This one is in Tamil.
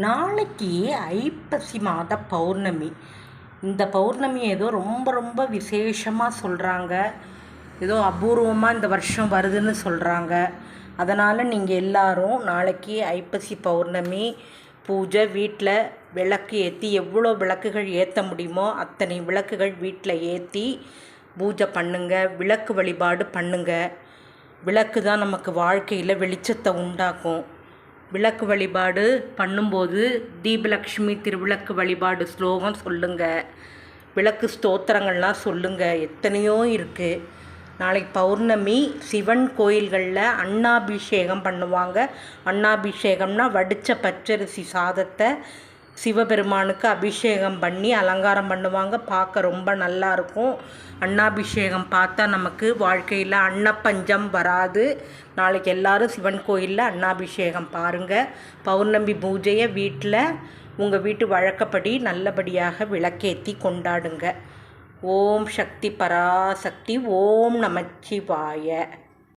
நாளைக்கு ஐப்பசி மாத பௌர்ணமி. இந்த பௌர்ணமி ஏதோ ரொம்ப ரொம்ப விசேஷமாக சொல்கிறாங்க. ஏதோ அபூர்வமாக இந்த வருஷம் வருதுன்னு சொல்கிறாங்க. அதனால் நீங்கள் எல்லாரும் நாளைக்கு ஐப்பசி பௌர்ணமி பூஜை வீட்டில் விளக்கு ஏற்றி எவ்வளோ விளக்குகள் ஏற்ற முடியுமோ அத்தனை விளக்குகள் வீட்டில் ஏற்றி பூஜை பண்ணுங்கள். விளக்கு வழிபாடு பண்ணுங்கள். விளக்கு தான் நமக்கு வாழ்க்கையில் வெளிச்சத்தை உண்டாக்கும். விளக்கு வழிபாடு பண்ணும்போது தீபலக்ஷ்மி திருவிளக்கு வழிபாடு ஸ்லோகம் சொல்லுங்கள். விளக்கு ஸ்தோத்திரங்கள்லாம் சொல்லுங்கள். எத்தனையோ இருக்குது. நாளைக்கு பௌர்ணமி சிவன் கோயில்களில் அன்னாபிஷேகம் பண்ணுவாங்க. அன்னாபிஷேகம்னா வடித்த பச்சரிசி சாதத்தை சிவபெருமானுக்கு அபிஷேகம் பண்ணி அலங்காரம் பண்ணுவாங்க. பார்க்க ரொம்ப நல்லாயிருக்கும். அன்னாபிஷேகம் பார்த்தா நமக்கு வாழ்க்கையில் அன்னப்பஞ்சம் வராது. நாளைக்கு எல்லோரும் சிவன் கோயிலில் அன்னாபிஷேகம் பாருங்கள். பௌர்ணமி பூஜையை வீட்டில் உங்கள் வீட்டு வழக்கப்படி நல்லபடியாக விளக்கேற்றி கொண்டாடுங்க. ஓம் சக்தி பராசக்தி. ஓம் நமச்சிவாய.